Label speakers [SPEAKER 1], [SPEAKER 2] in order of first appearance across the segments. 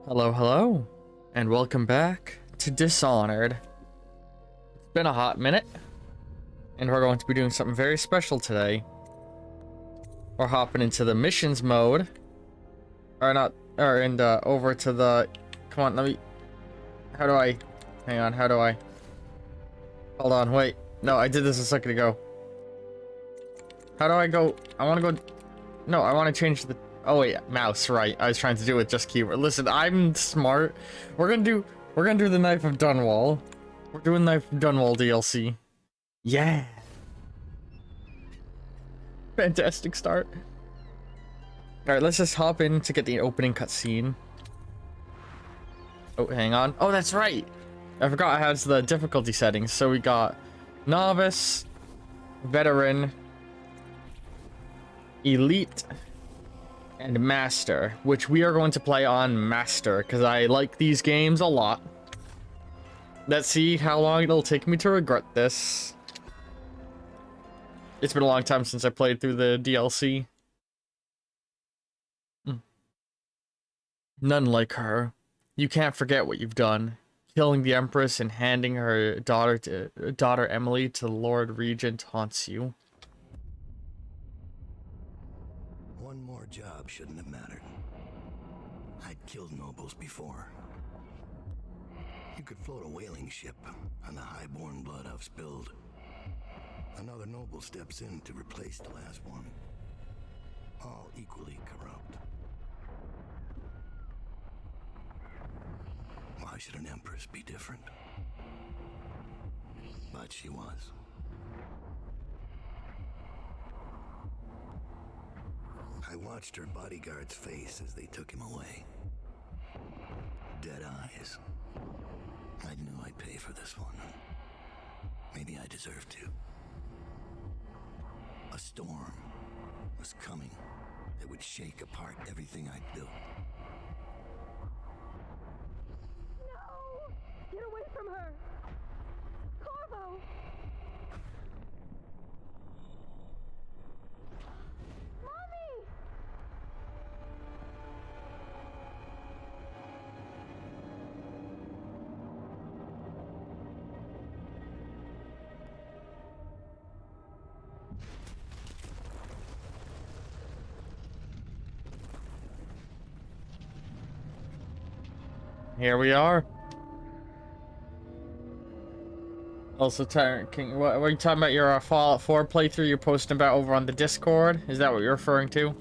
[SPEAKER 1] Hello, hello, and welcome back to Dishonored. It's been a hot minute, and we're going to be doing something very special today. We're hopping into the missions mode, over to the, come on, hang on, hold on, wait, no, I did this a second ago. How do I go, I want to go, no, I want to change the, oh wait, mouse, right, I was trying to do it just keyboard. Listen, I'm smart. We're gonna do the Knife of Dunwall. We're doing Knife of Dunwall DLC. Yeah. Fantastic start. Alright, let's just hop in to get the opening cutscene. Oh, hang on. Oh, that's right. I forgot it has the difficulty settings. So we got Novice, Veteran, Elite, and Master, which we are going to play on Master, because I like these games a lot. Let's see how long it'll take me to regret this. It's been a long time since I played through the DLC. None like her. You can't forget what you've done. Killing the Empress and handing her daughter Emily to the Lord Regent haunts you.
[SPEAKER 2] One more job shouldn't have mattered. I'd killed nobles before. You could float a whaling ship on the high-born blood I've spilled. Another noble steps in to replace the last one. All equally corrupt. Why should an empress be different? But she was. I watched her bodyguard's face as they took him away. Dead eyes. I knew I'd pay for this one. Maybe I deserved to. A storm was coming that would shake apart everything I'd built.
[SPEAKER 3] No! Get away from her! Corvo! Mommy!
[SPEAKER 1] Here we are. Also, Tyrant King, what are you talking about? Your Fallout 4 playthrough you're posting about over on the Discord? Is that what you're referring to?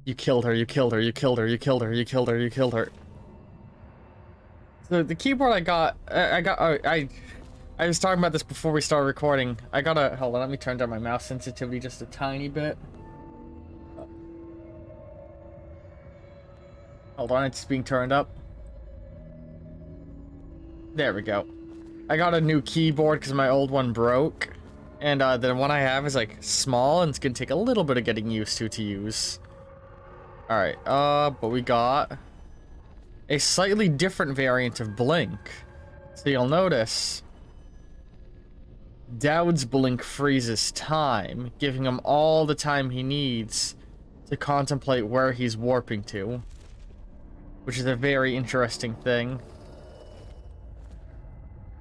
[SPEAKER 1] You killed her, you killed her, you killed her, you killed her, you killed her, you killed her. So the keyboard I was talking about this before we started recording. Hold on, let me turn down my mouse sensitivity just a tiny bit. Hold on, it's being turned up. There we go. I got a new keyboard because my old one broke. And the one I have is like small and it's gonna take a little bit of getting used to use. Alright, but we got a slightly different variant of Blink. So you'll notice Dowd's Blink freezes time, giving him all the time he needs to contemplate where he's warping to, which is a very interesting thing.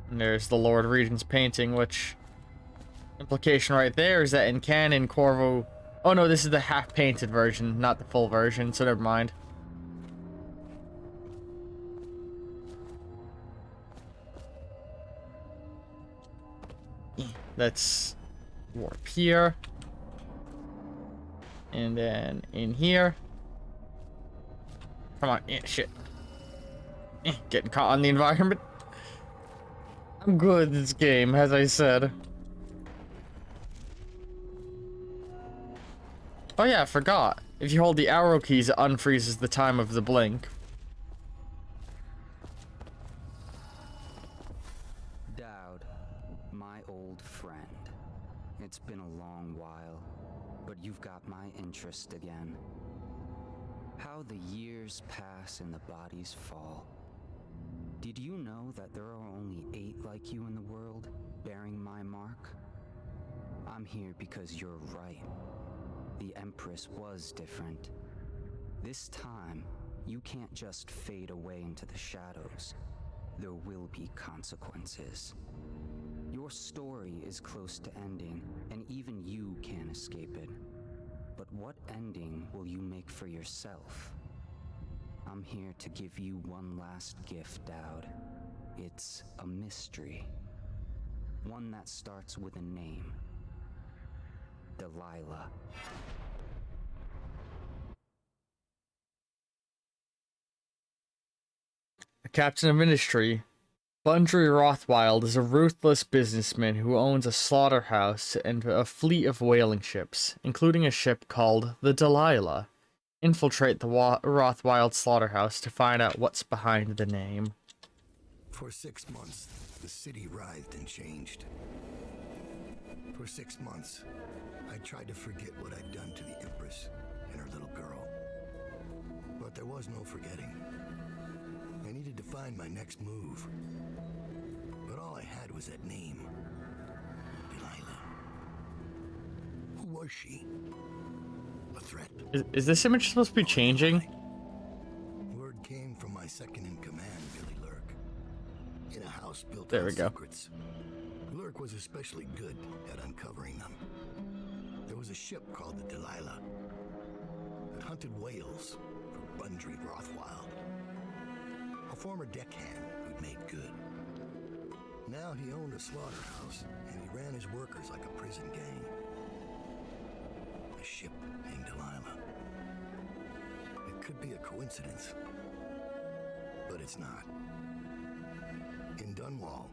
[SPEAKER 1] And there's the Lord Regent's painting, which implication right there is that in canon, Corvo... Oh no, this is the half-painted version, not the full version, so never mind. Let's warp here. And then in here. Come on, shit. Getting caught on the environment. I'm good at this game, as I said. Oh yeah, I forgot. If you hold the arrow keys, it unfreezes the time of the blink.
[SPEAKER 4] Dowd, my old friend. It's been a long while, but you've got my interest again. How the years pass and the bodies fall. Did you know that there are only 8 like you in the world, bearing my mark? I'm here because you're right. The Empress was different. This time, you can't just fade away into the shadows. There will be consequences. Your story is close to ending, and even you can't escape it. But what ending will you make for yourself? I'm here to give you one last gift, Dowd. It's a mystery. One that starts with a name. Delilah.
[SPEAKER 1] A captain of industry. Bundry Rothwild is a ruthless businessman who owns a slaughterhouse and a fleet of whaling ships, including a ship called the Delilah. Infiltrate the Rothwild slaughterhouse to find out what's behind the name.
[SPEAKER 2] For 6 months, the city writhed and changed. For 6 months, I tried to forget what I'd done to the Empress and her little girl. But there was no forgetting. I needed to find my next move. But all I had was that name. Delilah. Who was she? A threat?
[SPEAKER 1] Is this image supposed to be changing?
[SPEAKER 2] Word came from my second-in-command, Billy Lurk. In a house built
[SPEAKER 1] There
[SPEAKER 2] on
[SPEAKER 1] we go.
[SPEAKER 2] secrets. Lurk was especially good at uncovering them. There was a ship called the Delilah that hunted whales for Bundry Rothwild. A former deckhand who'd made good. Now he owned a slaughterhouse, and he ran his workers like a prison gang. A ship named Delilah. It could be a coincidence, but it's not. In Dunwall,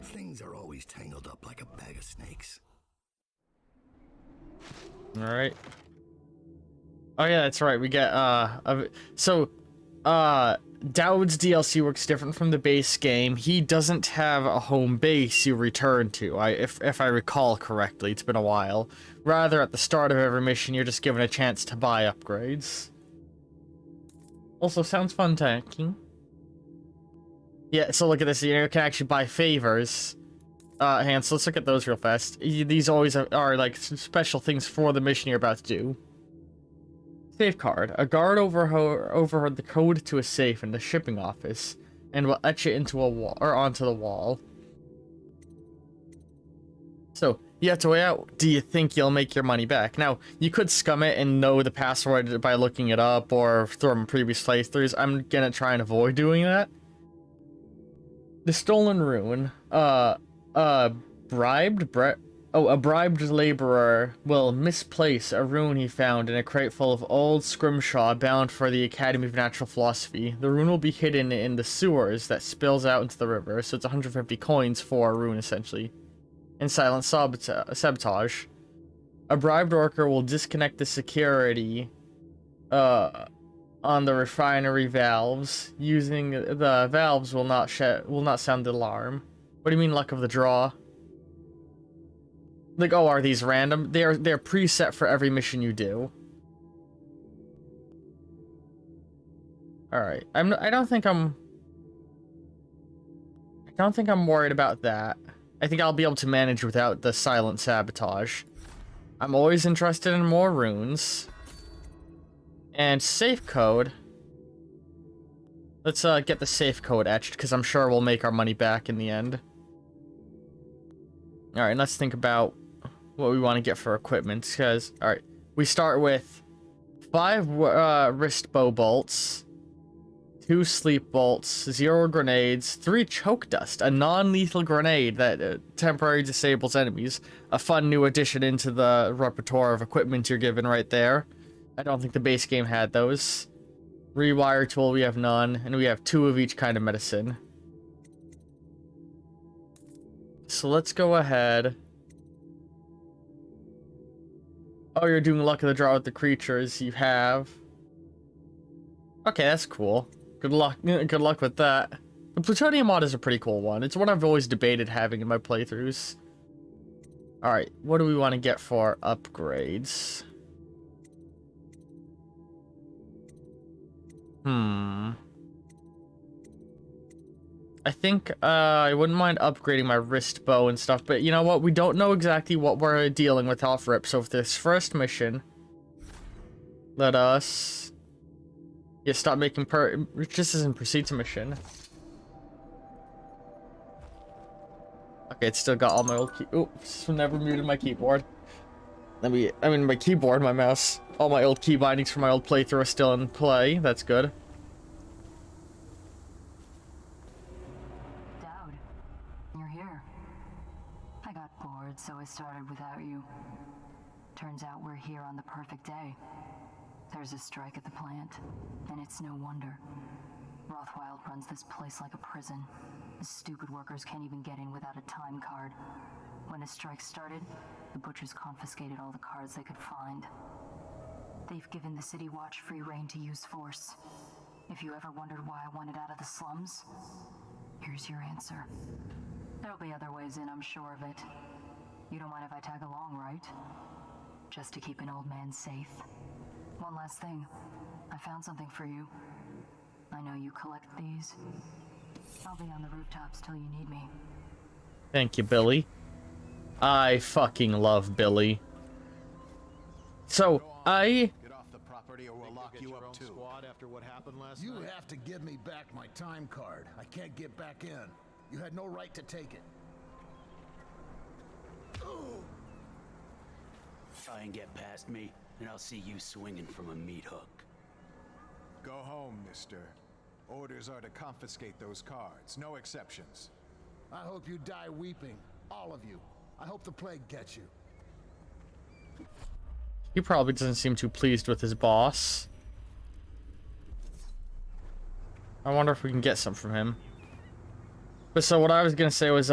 [SPEAKER 2] things are always tangled up like a bag of snakes.
[SPEAKER 1] Alright. Oh yeah, that's right. We get Dowd's DLC works different from the base game. He doesn't have a home base you return to. If I recall correctly, it's been a while. Rather, at the start of every mission, you're just given a chance to buy upgrades. Also, sounds fun tanking. Yeah, so look at this. You can actually buy favors. Hans, let's look at those real fast. These always are like special things for the mission you're about to do. Safe card. A guard overheard the code to a safe in the shipping office and will etch it into a wall or onto the wall. So you have to weigh out. Do you think you'll make your money back? Now you could scum it and know the password by looking it up or from previous playthroughs. I'm gonna try and avoid doing that. The stolen rune. A bribed laborer will misplace a rune he found in a crate full of old scrimshaw bound for the Academy of Natural Philosophy. The rune will be hidden in the sewers that spills out into the river, so it's 150 coins for a rune, essentially. And silent sabotage. A bribed worker will disconnect the security on the refinery valves. Using the valves will not sound the alarm. What do you mean, luck of the draw? Like, oh, are these random? They're preset for every mission you do. All right, I don't think I'm worried about that. I think I'll be able to manage without the silent sabotage. I'm always interested in more runes. And safe code. Let's get the safe code etched, because I'm sure we'll make our money back in the end. Alright, let's think about what we want to get for equipment, because, alright, we start with 5 wrist bow bolts, 2 sleep bolts, 0 grenades, 3 choke dust, a non-lethal grenade that temporarily disables enemies, a fun new addition into the repertoire of equipment you're given right there. I don't think the base game had those. Rewire tool, we have none, and we have 2 of each kind of medicine. So let's go ahead. Oh, you're doing luck of the draw with the creatures you have. Okay, that's cool. Good luck with that. The plutonium mod is a pretty cool one. It's one I've always debated having in my playthroughs. Alright, what do we want to get for upgrades? I think I wouldn't mind upgrading my wrist bow and stuff, but you know what? We don't know exactly what we're dealing with off rip, so for this first mission, let us Yeah, stop making this isn't proceed to mission. Okay, it's still got all my old key. Oops, never muted my keyboard. I mean my keyboard, my mouse. All my old key bindings from my old playthrough are still in play. That's good.
[SPEAKER 5] Dowd, you're here. I got bored, so I started without you. Turns out we're here on the perfect day. There's a strike at the plant, and it's no wonder. Rothwild runs this place like a prison. The stupid workers can't even get in without a time card. When the strike started, the butchers confiscated all the cards they could find. They've given the City Watch free rein to use force. If you ever wondered why I wanted out of the slums, here's your answer. There'll be other ways in, I'm sure of it. You don't mind if I tag along, right? Just to keep an old man safe. One last thing. I found something for you. I know you collect these. I'll be on the rooftops till you need me.
[SPEAKER 1] Thank you, Billy. I fucking love Billy. So,
[SPEAKER 6] Get off the property or we'll lock you up too.
[SPEAKER 7] Squad after what happened last
[SPEAKER 2] You
[SPEAKER 7] night?
[SPEAKER 2] have to give me back my time card. I can't get back in. You had no right to take it.
[SPEAKER 8] Try and get past me, and I'll see you swinging from a meat hook.
[SPEAKER 6] Go home, mister. Orders are to confiscate those cards. No exceptions.
[SPEAKER 2] I hope you die weeping. All of you. I hope the plague gets you.
[SPEAKER 1] he probably doesn't seem too pleased with his boss. I wonder if we can get some from him. But so what I was gonna say was,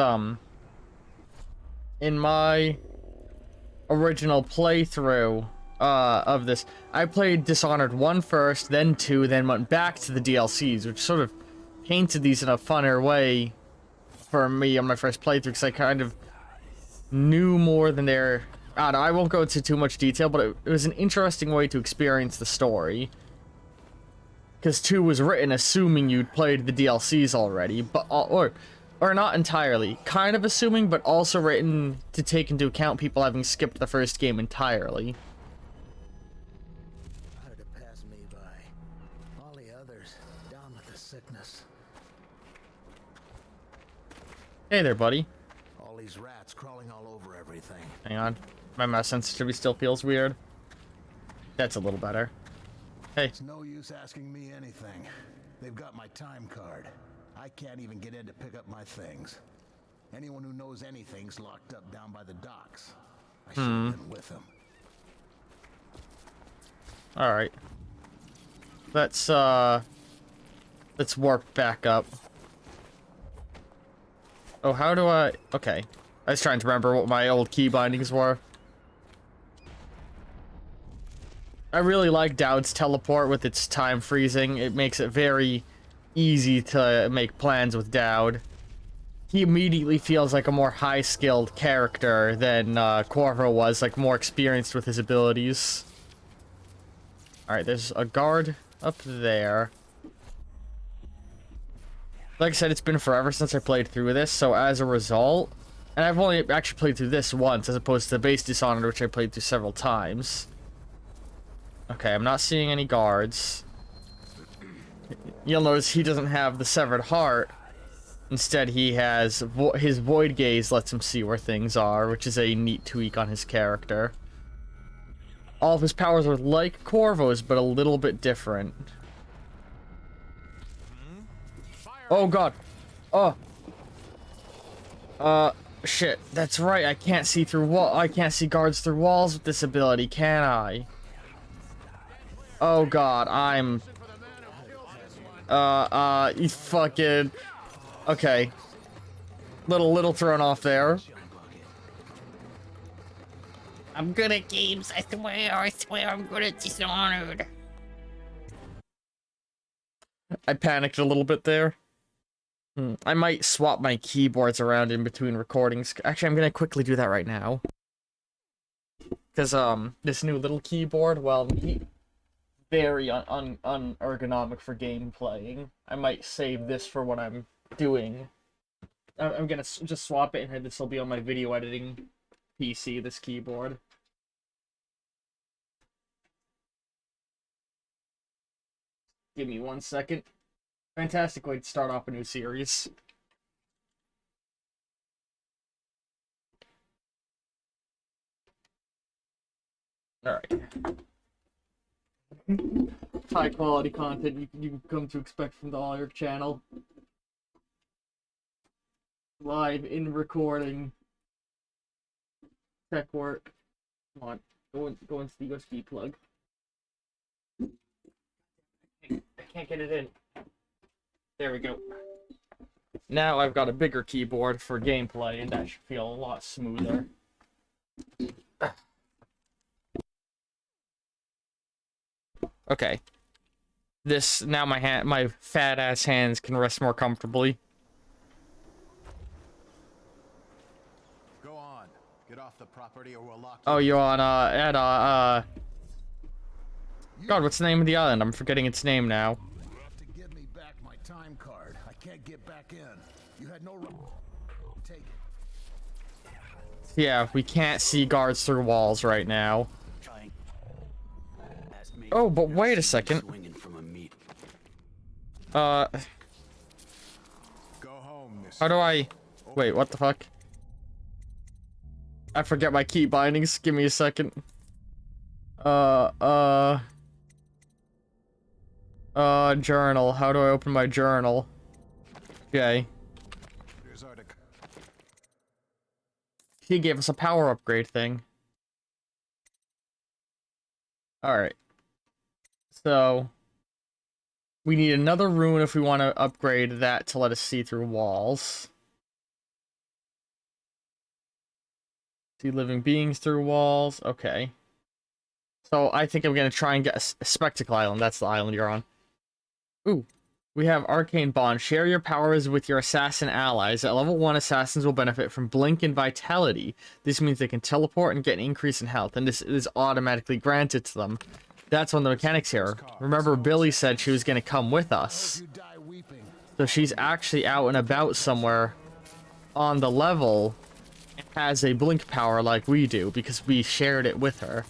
[SPEAKER 1] in my original playthrough of this, I played Dishonored 1 first, then 2, then went back to the DLCs, which sort of painted these in a funner way for me on my first playthrough, because I kind of knew more than their... I don't know, I won't go into too much detail, but it was an interesting way to experience the story. Because 2 was written assuming you'd played the DLCs already, but or not entirely. Kind of assuming, but also written to take into account people having skipped the first game entirely.
[SPEAKER 2] How did it pass me by? All the others down with the sickness.
[SPEAKER 1] Hey there, buddy.
[SPEAKER 2] All these rats crawling all over everything.
[SPEAKER 1] Hang on. My mouse sensitivity still feels weird. That's a little better. Hey.
[SPEAKER 2] It's no use asking me anything. They've got my time card. I can't even get in to pick up my things. Anyone who knows anything's locked up down by the docks. I should have been with them.
[SPEAKER 1] Alright. Let's warp back up. Oh, how do I... Okay. I was trying to remember what my old key bindings were. I really like Dowd's teleport with its time freezing. It makes it very easy to make plans with Dowd. He immediately feels like a more high-skilled character than Corvo was, like more experienced with his abilities. Alright, there's a guard up there. Like I said, it's been forever since I played through this, so as a result... And I've only actually played through this once, as opposed to the base Dishonored, which I played through several times. Okay, I'm not seeing any guards. You'll notice he doesn't have the severed heart. Instead, he has... his void gaze lets him see where things are, which is a neat tweak on his character. All of his powers are like Corvo's, but a little bit different. Oh, God. Oh. Shit. That's right. I can't see through I can't see guards through walls with this ability, can I? Oh, God. I'm... you fucking... Okay. Little thrown off there.
[SPEAKER 9] I'm good at games, I swear I'm good at Dishonored.
[SPEAKER 1] I panicked a little bit there. I might swap my keyboards around in between recordings. Actually, I'm gonna quickly do that right now. Because, this new little keyboard, well, very unergonomic for game playing. I might save this for what I'm doing. I'm gonna just swap it, and this will be on my video editing PC, this keyboard. Give me 1 second. Fantastic way to start off a new series. Alright. High quality content you come to expect from the Oliver channel. Live in recording. Tech work. Come on. Go into the USB plug. I can't get it in. There we go. Now I've got a bigger keyboard for gameplay, and that should feel a lot smoother. Okay. Now my fat ass hands can rest more comfortably.
[SPEAKER 6] Go on. Get off the property or we'll lock you.
[SPEAKER 1] Oh, you're on God, what's the name of the island? I'm forgetting its name now.
[SPEAKER 2] You have to give me back my time card. I can't get back in. You had no right. Take it.
[SPEAKER 1] Yeah, we can't see guards through walls right now. Oh, but wait a second.
[SPEAKER 6] Go home, mister.
[SPEAKER 1] How do I... Wait, what the fuck? I forget my key bindings. Give me a second. Journal. How do I open my journal? Okay. He gave us a power upgrade thing. Alright. So... we need another rune if we want to upgrade that to let us see through walls. See living beings through walls. Okay. So I think I'm going to try and get a Spectacle Island. That's the island you're on. Ooh. We have Arcane Bond. Share your powers with your assassin allies. At level 1, assassins will benefit from Blink and Vitality. This means they can teleport and get an increase in health. And this is automatically granted to them. That's one of the mechanics here. Remember, Billy said she was going to come with us. So she's actually out and about somewhere on the level and has a blink power like we do because we shared it with her.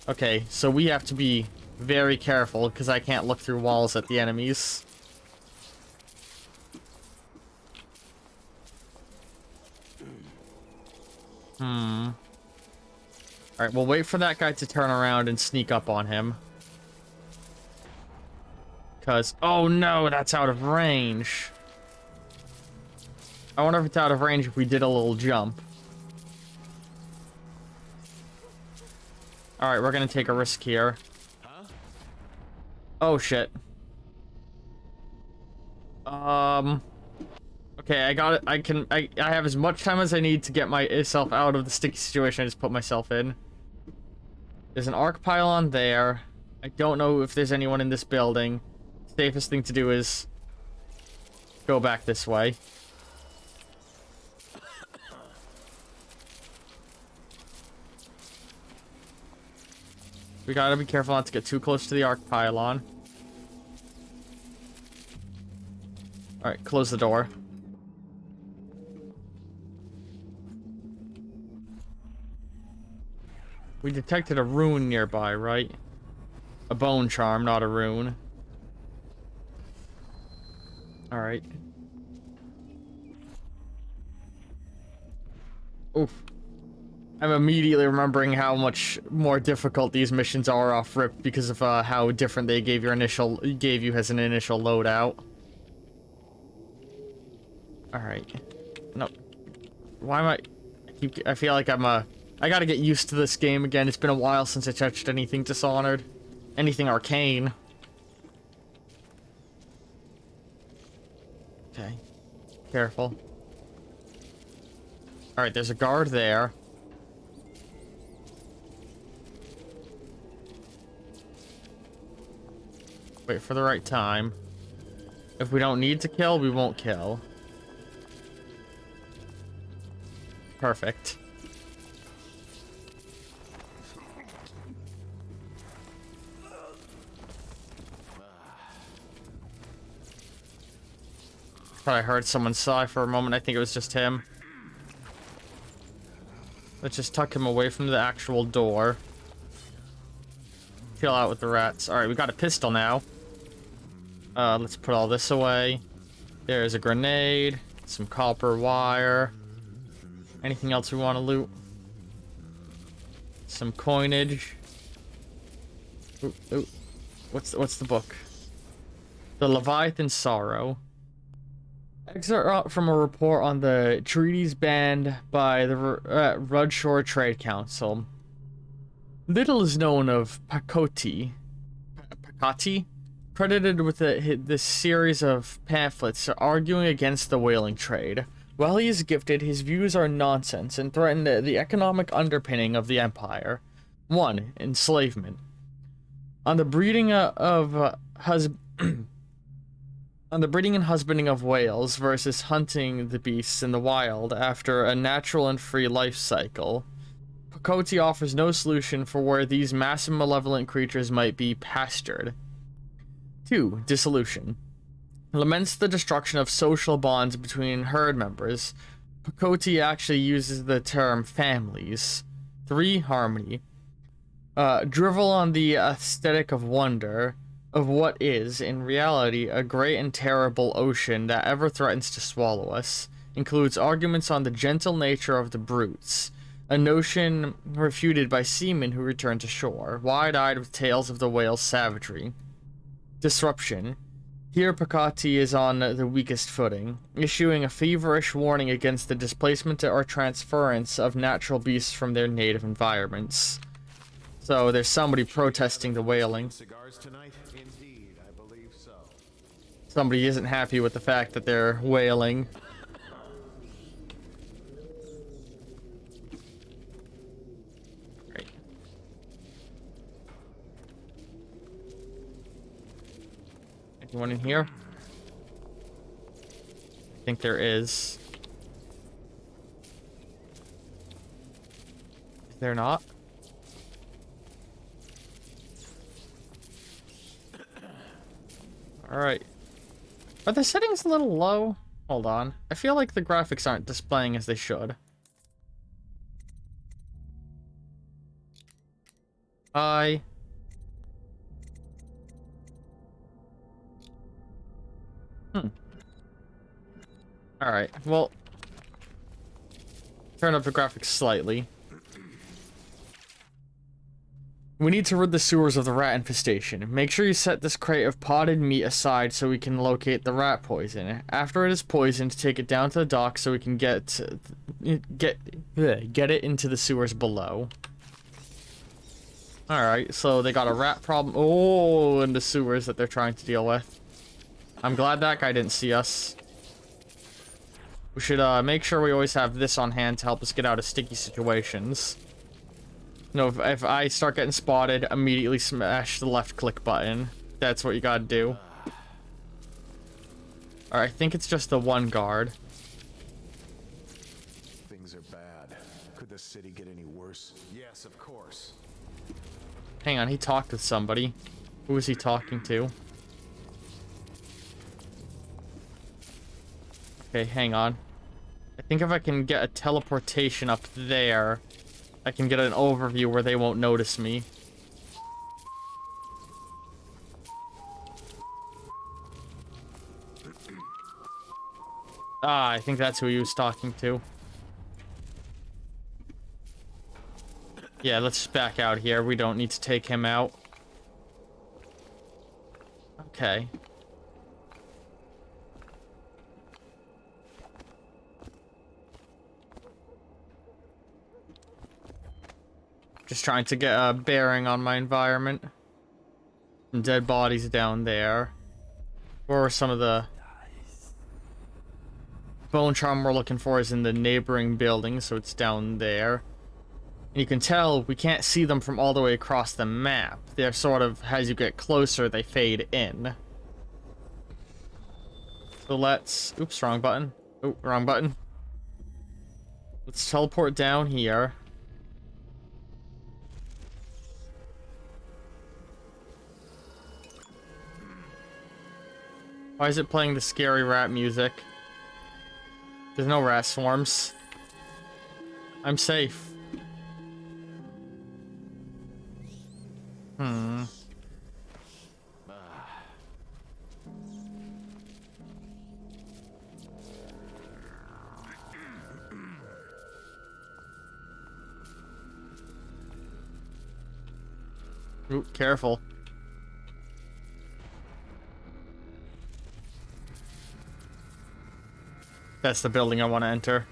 [SPEAKER 1] Okay, so we have to be very careful because I can't look through walls at the enemies. Alright, we'll wait for that guy to turn around and sneak up on him. Because, oh no, that's out of range. I wonder if it's out of range if we did a little jump. Alright, we're gonna take a risk here. Oh shit. Okay, I got it. I have as much time as I need to get myself out of the sticky situation I just put myself in. There's an arc pylon there. I don't know if there's anyone in this building. Safest thing to do is go back this way. We gotta be careful not to get too close to the arc pylon. Alright, close the door. We detected a rune nearby, right? A bone charm, not a rune. Alright. Oof. I'm immediately remembering how much more difficult these missions are off rip because of how different they gave you as an initial loadout. Alright. No. Why am I feel like I gotta get used to this game again. It's been a while since I touched anything Dishonored. Anything arcane. Okay. Careful. Alright, there's a guard there. Wait for the right time. If we don't need to kill, we won't kill. Perfect. Thought I heard someone sigh for a moment. I think it was just him. Let's just tuck him away from the actual door. chill out with the rats. Alright, we got a pistol now. Let's put all this away. There's a grenade, some copper wire. Anything else we want to loot? Some coinage. Ooh, ooh. What's the book? The Leviathan Sorrow. Excerpt from a report on the treaties banned by the Rudshore Trade Council. Little is known of Pakoti, credited with this series of pamphlets arguing against the whaling trade. While he is gifted, his views are nonsense and threaten the economic underpinning of the empire. 1. Enslavement. On the breeding and husbanding of whales versus hunting the beasts in the wild after a natural and free life cycle. Pakoti offers no solution for where these massive malevolent creatures might be pastured. 2. Dissolution. Laments the destruction of social bonds between herd members. Pakoti actually uses the term families. 3. Harmony. Drivel on the aesthetic of wonder, of what is, in reality, a great and terrible ocean that ever threatens to swallow us. Includes arguments on the gentle nature of the brutes, a notion refuted by seamen who return to shore, wide-eyed with tales of the whale's savagery. Disruption. Here Pakoti is on the weakest footing, issuing a feverish warning against the displacement or transference of natural beasts from their native environments. So there's somebody protesting the whaling.
[SPEAKER 6] Cigars tonight? Indeed, I believe so.
[SPEAKER 1] Somebody isn't happy with the fact that they're whaling. Great. Anyone in here? I think there is. Is there not? Alright. Are the settings a little low? Hold on. I feel like the graphics aren't displaying as they should. Alright, well... Turn up the graphics slightly. We need to rid the sewers of the rat infestation. Make sure you set this crate of potted meat aside so we can locate the rat poison. After it is poisoned, take it down to the dock so we can get it into the sewers below. Alright, so they got a rat problem. Oh, in the sewers that they're trying to deal with. I'm glad that guy didn't see us. We should make sure we always have this on hand to help us get out of sticky situations. No, if I start getting spotted, immediately smash the left click button. That's what you gotta do. Alright, I think it's just the one guard.
[SPEAKER 6] Things are bad. Could the city get any worse? Yes, of course.
[SPEAKER 1] Hang on, he talked with somebody. Who was he talking to? Okay, hang on. I think if I can get a teleportation up there, I can get an overview where they won't notice me. Ah, I think that's who he was talking to. Yeah, let's just back out here. We don't need to take him out. Okay. Just trying to get a bearing on my environment. Some dead bodies down there. Where are some of the... Bone charm we're looking for is in the neighboring building, so it's down there. And you can tell we can't see them from all the way across the map. They're sort of, as you get closer, they fade in. So let's... Oops, wrong button. Oh, wrong button. Let's teleport down here. Why is it playing the scary rat music? There's no rat swarms. I'm safe. Hmm. Ooh, careful. That's the building I want to enter.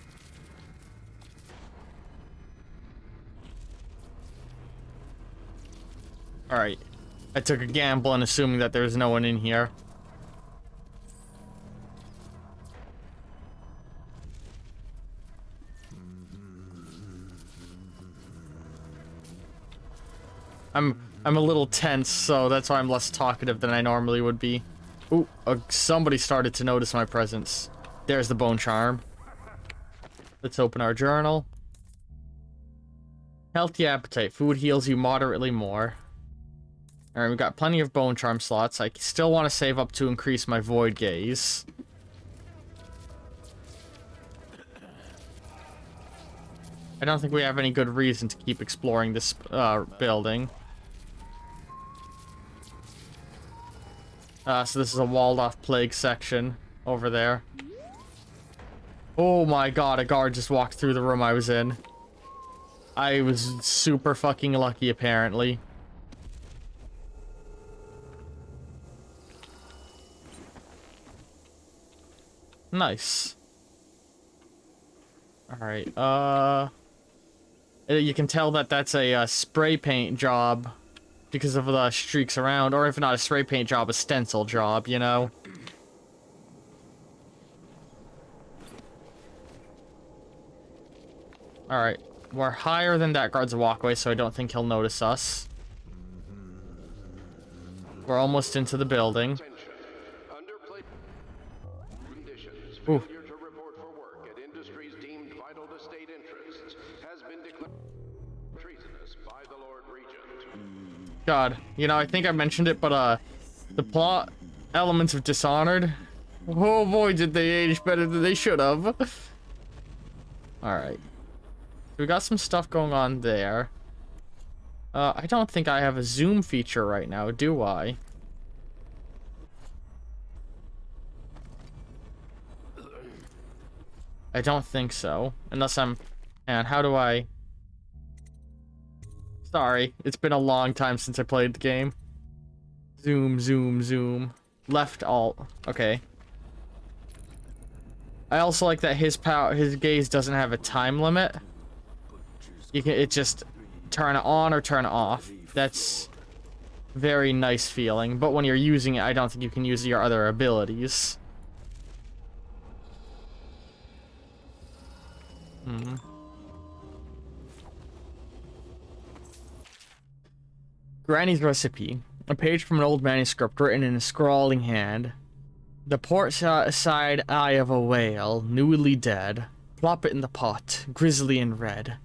[SPEAKER 1] Alright. I took a gamble on assuming that there's no one in here. I'm a little tense, so that's why I'm less talkative than I normally would be. Ooh, somebody started to notice my presence. There's the bone charm. Let's open our journal. Healthy appetite. Food heals you moderately more. Alright, we've got plenty of bone charm slots. I still want to save up to increase my void gaze. I don't think we have any good reason to keep exploring this building. So this is a walled-off plague section over there. Oh my god, a guard just walked through the room I was in. I was super fucking lucky, apparently. Nice. Alright, you can tell that that's a spray paint job because of the streaks around, or if not a spray paint job, a stencil job, you know? Alright, we're higher than that guard's walkway, so I don't think he'll notice us. We're almost into the building. Ooh. God, you know, I think I mentioned it, but the plot elements of Dishonored, oh boy, did they age better than they should have. Alright. We got some stuff going on there. I don't think I have a zoom feature right now, do I? I don't think so. Unless I'm... And how do I... Sorry, it's been a long time since I played the game. Zoom, zoom, zoom. Left alt. Okay. I also like that his gaze doesn't have a time limit. It just turn it on or turn it off. That's very nice feeling. But when you're using it, I don't think you can use your other abilities. Granny's recipe. A page from an old manuscript written in a scrawling hand. The port side eye of a whale, newly dead. Plop it in the pot, grisly and red.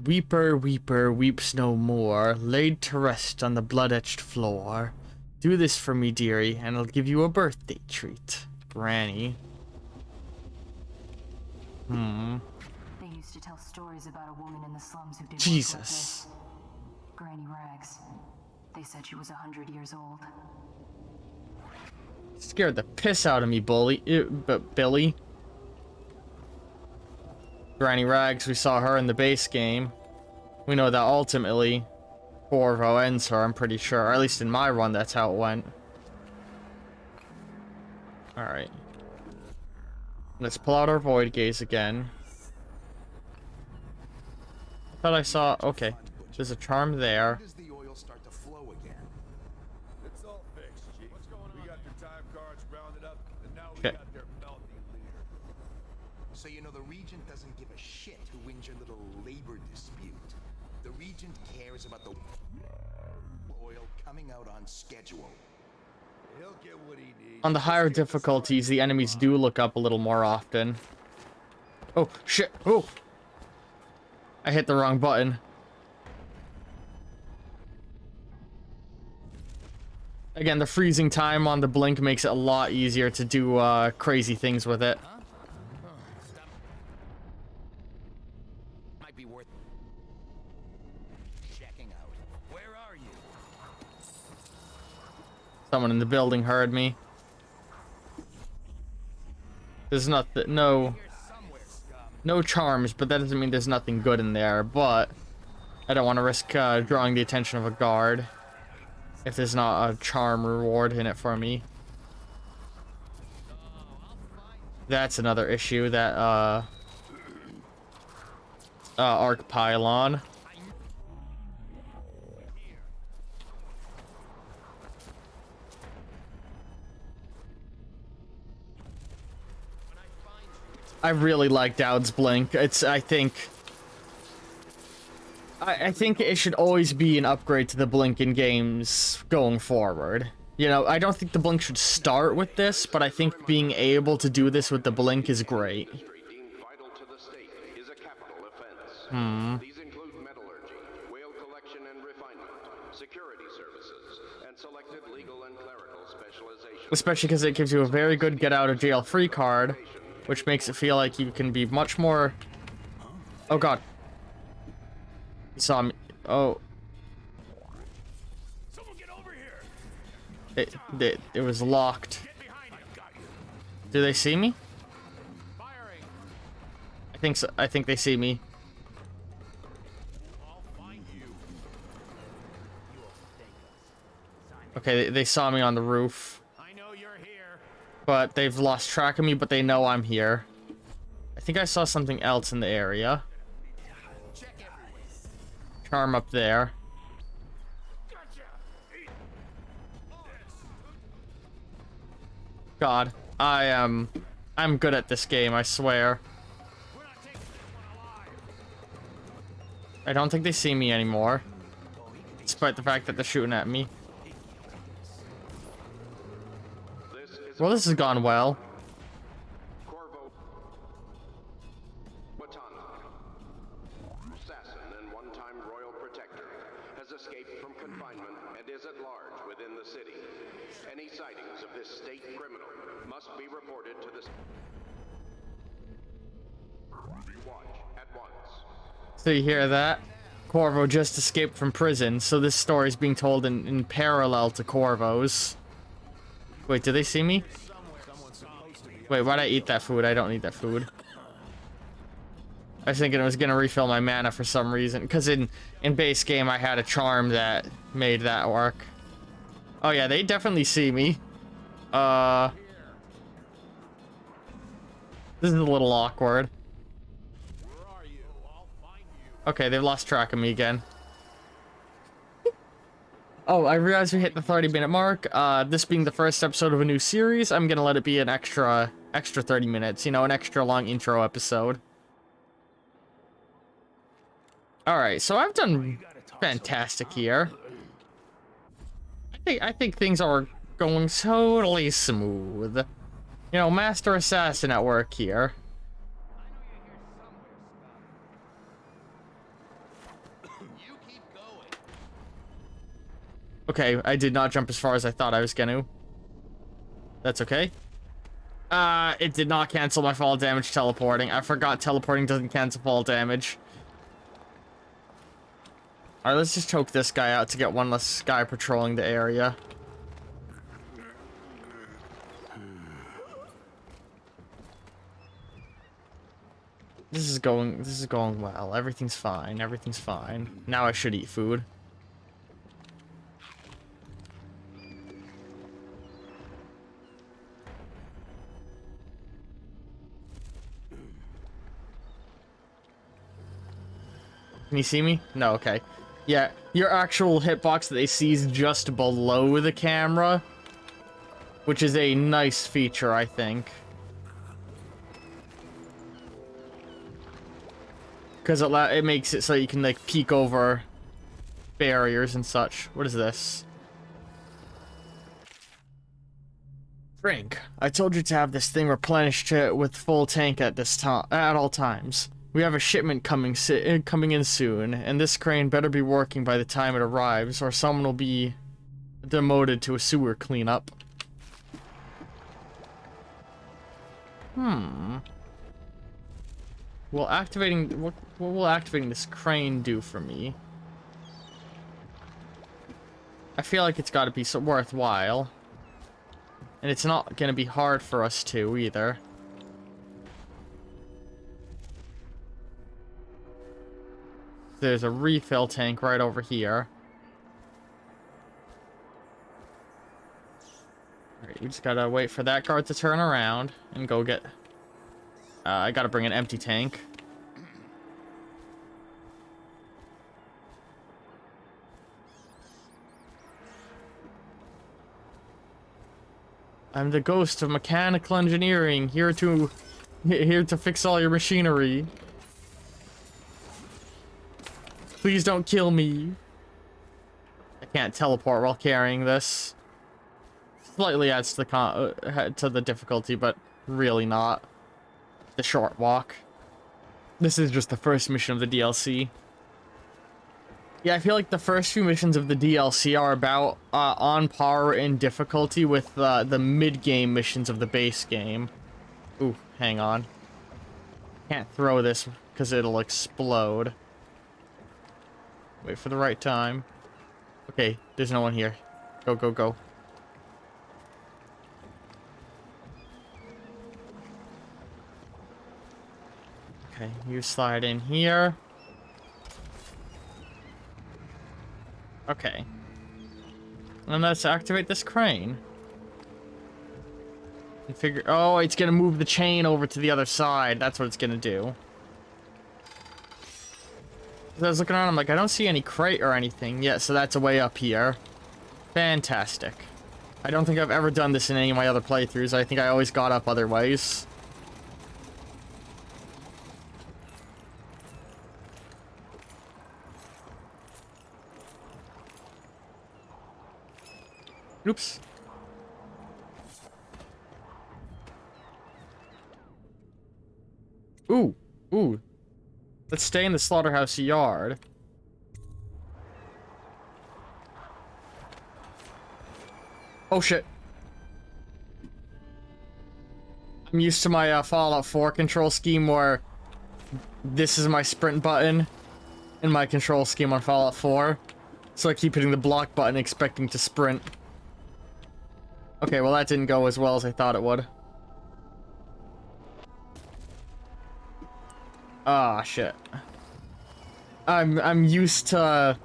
[SPEAKER 1] Weeper, weeper, weeps no more, laid to rest on the blood-etched floor. Do this for me, dearie, and I'll give you a birthday treat. Granny.
[SPEAKER 5] They used to tell stories about a woman in the slums who did
[SPEAKER 1] Jesus.
[SPEAKER 5] work like this. Granny Rags. They said she was 100 years old.
[SPEAKER 1] Scared the piss out of me, Billy. Granny Rags, we saw her in the base game. We know that ultimately Corvo ends her, I'm pretty sure. Or at least in my run, that's how it went. Alright. Let's pull out our Void Gaze again. I thought I saw... Okay. There's a charm there.
[SPEAKER 6] Does the oil start to flow again?
[SPEAKER 7] It's all fixed, Chief. What's going on? We got their time cards rounded up, and now we
[SPEAKER 1] Okay.
[SPEAKER 7] got their melting leader.
[SPEAKER 2] So you know the Regent doesn't give a shit who wins your little labor dispute. The Regent cares about the oil coming out on schedule.
[SPEAKER 7] He'll get what he needs.
[SPEAKER 1] On the higher difficulties, the enemies do look up a little more often. Oh, shit. Oh! I hit the wrong button. Again, the freezing time on the blink makes it a lot easier to do crazy things with it.
[SPEAKER 8] Might be worth checking out. Where are you?
[SPEAKER 1] Someone in the building heard me. There's no charms, but that doesn't mean there's nothing good in there. But I don't want to risk drawing the attention of a guard if there's not a charm reward in it for me. That's another issue, that arc pylon. I really like Dowd's Blink. I think it should always be an upgrade to the Blink in games going forward. You know, I don't think the Blink should start with this, but I think being able to do this with the Blink is great.
[SPEAKER 10] These include metallurgy, whale collection and refinement, security services, and selected legal and clerical specializations.
[SPEAKER 1] Especially because it gives you a very good get out of jail free card, which makes it feel like you can be much more... Oh god. You saw me. Oh.
[SPEAKER 7] Someone get over here.
[SPEAKER 1] It was locked. Do they see me?
[SPEAKER 7] Firing.
[SPEAKER 1] I think so. I think they see me.
[SPEAKER 7] I'll find you.
[SPEAKER 1] Okay, they saw me on the roof.
[SPEAKER 7] I know you're here.
[SPEAKER 1] But they've lost track of me, but they know I'm here. I think I saw something else in the area.
[SPEAKER 7] Check everywhere.
[SPEAKER 1] Charm up there.
[SPEAKER 7] Gotcha.
[SPEAKER 1] God, I'm good at this game, I swear.
[SPEAKER 7] We're not taking this one alive.
[SPEAKER 1] I don't think they see me anymore, despite the fact that they're shooting at me. Well, this has gone well.
[SPEAKER 10] Corvo, Watan, assassin and one-time royal protector, has escaped from confinement and is at large within the city. Any sightings of this state criminal must be reported to the watch at once.
[SPEAKER 1] So you hear that? Corvo just escaped from prison, so this story is being told in parallel to Corvo's. Wait, do they see me? Wait, why'd I eat that food? I don't need that food. I was thinking it was gonna refill my mana for some reason, because in base game I had a charm that made that work. Oh yeah, they definitely see me. This is a little awkward.
[SPEAKER 7] Where are you? I'll find you.
[SPEAKER 1] Okay, they've lost track of me again. Oh, I realized we hit the 30-minute mark. This being the first episode of a new series, I'm gonna let it be an extra 30 minutes. You know, an extra long intro episode. Alright, so I've done fantastic here. I think things are going totally smooth. You know, Master Assassin at work here. Okay, I did not jump as far as I thought I was gonna. That's okay. It did not cancel my fall damage teleporting. I forgot teleporting doesn't cancel fall damage. Alright, let's just choke this guy out to get one less guy patrolling the area. This is going well. Everything's fine. Everything's fine. Now I should eat food. Can you see me? No, okay. Yeah, your actual hitbox that they see is just below the camera, which is a nice feature, I think. Because it makes it so you can, like, peek over barriers and such. What is this? Frank, I told you to have this thing replenished with full tank at all times. We have a shipment coming in soon, and this crane better be working by the time it arrives, or someone will be demoted to a sewer cleanup. Well, what will activating this crane do for me? I feel like it's got to be so worthwhile. And it's not gonna be hard for us to, either. There's a refill tank right over here. Alright, we just gotta wait for that guard to turn around and go get... I gotta bring an empty tank. I'm the ghost of mechanical engineering, here to fix all your machinery. Please don't kill me. I can't teleport while carrying this. Slightly adds to the difficulty, but really not. The short walk. This is just the first mission of the DLC. Yeah, I feel like the first few missions of the DLC are about on par in difficulty with the mid-game missions of the base game. Ooh, hang on. Can't throw this because it'll explode. Wait for the right time. Okay, there's no one here. Go, go, go. Okay, you slide in here. Okay. And let's activate this crane. And figure... Oh, it's gonna move the chain over to the other side. That's what it's gonna do. I was looking around, I'm like, I don't see any crate or anything yet, so that's a way up here. Fantastic. I don't think I've ever done this in any of my other playthroughs. I think I always got up other ways. Oops. Ooh. Ooh. Let's stay in the slaughterhouse yard. Oh shit. I'm used to my Fallout 4 control scheme where this is my sprint button in my control scheme on Fallout 4. So I keep hitting the block button expecting to sprint. Okay, well that didn't go as well as I thought it would. Ah, shit. I'm used to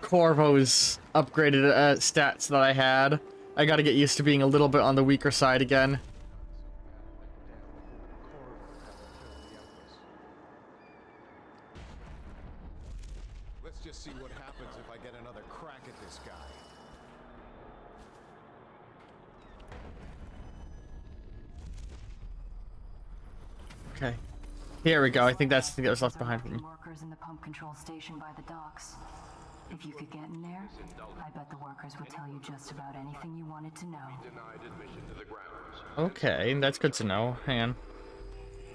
[SPEAKER 1] Corvo's upgraded stats that I had. I gotta get used to being a little bit on the weaker side again.
[SPEAKER 6] Let's just see what happens if I get another crack at this guy.
[SPEAKER 1] Okay. Here we go. I think that's the thing that was left behind from me.
[SPEAKER 5] Workers in the pump control station by the docks. If you could get in there, I bet the workers would tell you just about anything you wanted to know.
[SPEAKER 1] Okay, that's good to know. Hang on.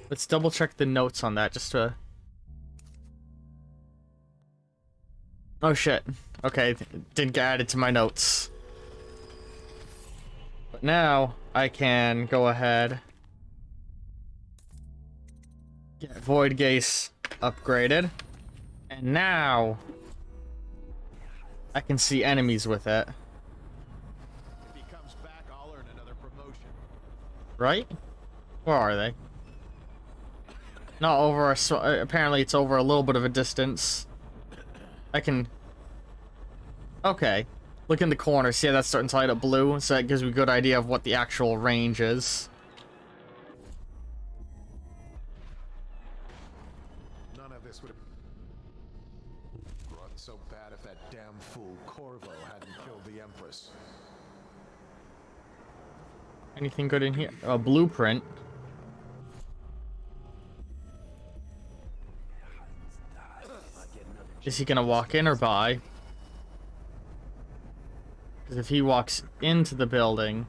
[SPEAKER 1] Let's double check the notes on that just to... Oh shit. Okay, didn't get added to my notes. But now I can go ahead. Get Void Gaze upgraded. And now I can see enemies with it.
[SPEAKER 6] If he comes back, I'll earn another promotion.
[SPEAKER 1] Right? Where are they? Not over a... apparently it's over a little bit of a distance. I can... Okay. Look in the corner. See how that's starting to light up blue? So that gives me a good idea of what the actual range is.
[SPEAKER 6] None of this would have run so bad if that damn fool Corvo hadn't killed the Empress.
[SPEAKER 1] Anything good in here? A blueprint. Is he gonna walk in or by? Because if he walks into the building...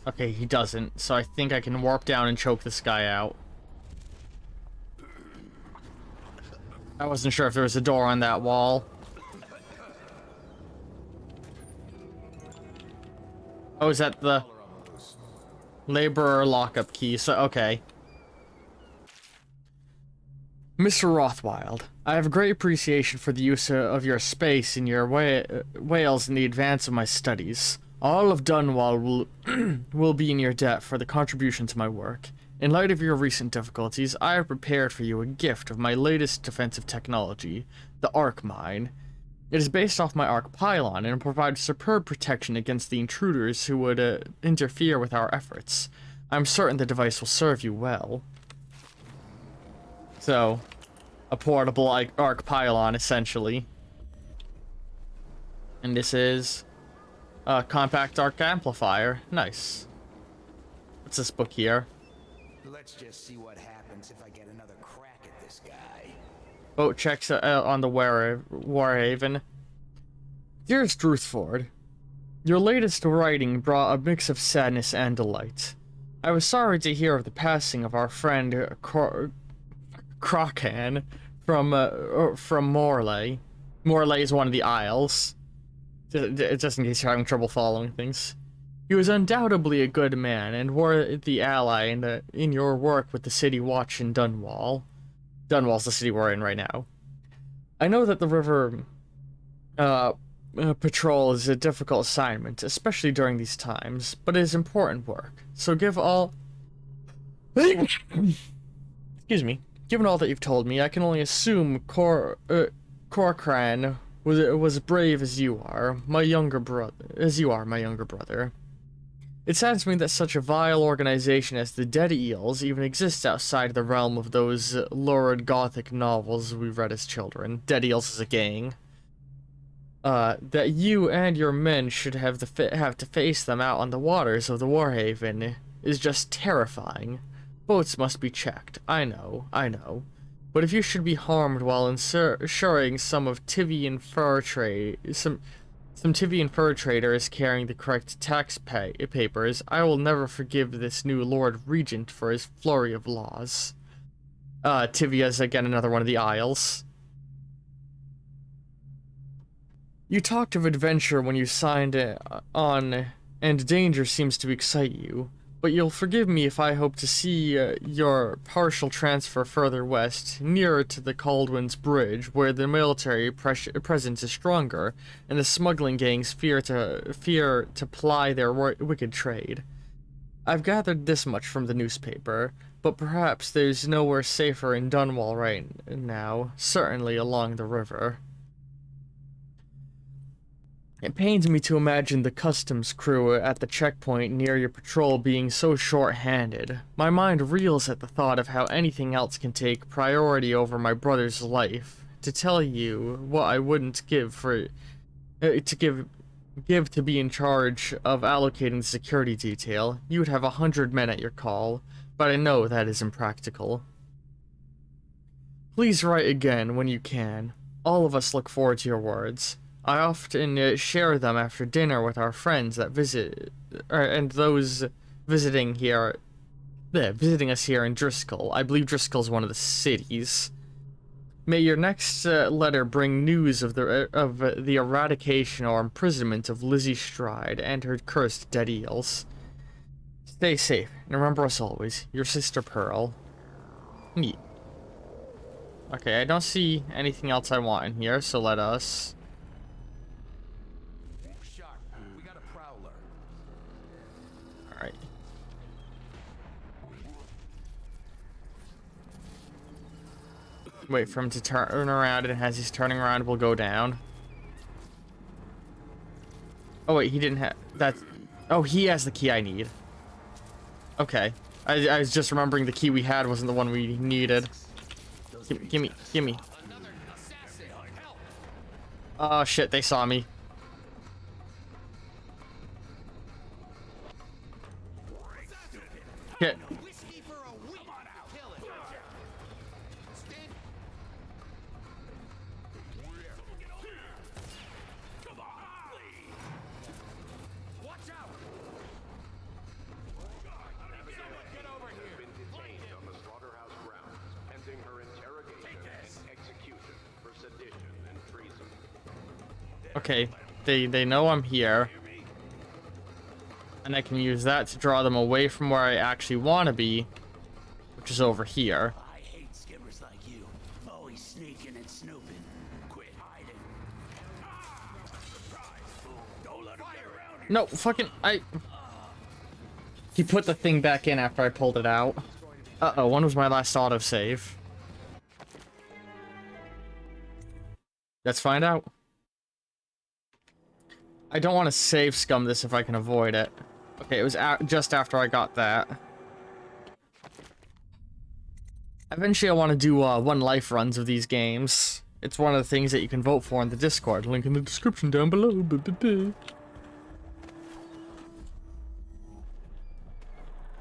[SPEAKER 1] Okay, he doesn't. So I think I can warp down and choke this guy out. I wasn't sure if there was a door on that wall. Oh, is that the laborer lockup key? So, okay. Mr. Rothwild, I have a great appreciation for the use of your space in your Wales in the advance of my studies. All of Dunwall will be in your debt for the contribution to my work. In light of your recent difficulties, I have prepared for you a gift of my latest defensive technology, the Arc Mine. It is based off my Arc Pylon and provides superb protection against the intruders who would interfere with our efforts. I'm certain the device will serve you well. So, a portable Arc Pylon, essentially. And this is a compact Arc Amplifier. Nice. What's this book here?
[SPEAKER 8] Let's just see what happens if I get another crack at this guy.
[SPEAKER 1] Boat checks on the Warhaven. Dearest Ruthford, your latest writing brought a mix of sadness and delight. I was sorry to hear of the passing of our friend Crocan from Morley. Morley is one of the Isles. Just in case you're having trouble following things. He was undoubtedly a good man and worthy ally in your work with the City Watch in Dunwall. Dunwall's the city we're in right now. I know that the river patrol is a difficult assignment, especially during these times, but it is important work. So give all... Excuse me. Given all that you've told me, I can only assume Corcran was brave as you are, my younger brother. It saddens me that such a vile organization as the Dead Eels even exists outside the realm of those lurid gothic novels we read as children. Dead Eels is a gang. That you and your men should have to face them out on the waters of the Warhaven is just terrifying. Boats must be checked. I know. But if you should be harmed while ensuring some Tivian fur trader is carrying the correct tax papers, I will never forgive this new Lord Regent for his flurry of laws. Tivia's again another one of the Isles. You talked of adventure when you signed on, and danger seems to excite you. But you'll forgive me if I hope to see your partial transfer further west, nearer to the Caldwin's Bridge, where the military presence is stronger, and the smuggling gangs fear to ply their wicked trade. I've gathered this much from the newspaper, but perhaps there's nowhere safer in Dunwall right now, certainly along the river. It pains me to imagine the customs crew at the checkpoint near your patrol being so short-handed. My mind reels at the thought of how anything else can take priority over my brother's life. To tell you what I wouldn't give to be in charge of allocating the security detail, you would have 100 men at your call, but I know that is impractical. Please write again when you can. All of us look forward to your words. I often share them after dinner with our friends that visit, and those visiting us here in Driscoll. I believe Driscoll is one of the cities. May your next letter bring news of the eradication or imprisonment of Lizzie Stride and her cursed dead eels. Stay safe, and remember us always, your sister Pearl. Neat. Okay, I don't see anything else I want in here, so let us... Alright. Wait for him to turn around, and as he's turning around, we'll go down. Oh wait, he didn't have... That's... Oh, he has the key I need. Okay. I was just remembering the key we had wasn't the one we needed. Gimme. Oh shit, they saw me. Shit. Okay, they know I'm here. And I can use that to draw them away from where I actually want to be, which is over here.
[SPEAKER 8] I hate skimmers like you. Always sneaking and snooping. Quit hiding. Don't let him get around
[SPEAKER 1] No, fucking, He put the thing back in after I pulled it out. Uh-oh, when was my last autosave? Let's find out. I don't want to save scum this if I can avoid it. Okay, it was just after I got that. Eventually I want to do one life runs of these games. It's one of the things that you can vote for in the Discord. Link in the description down below.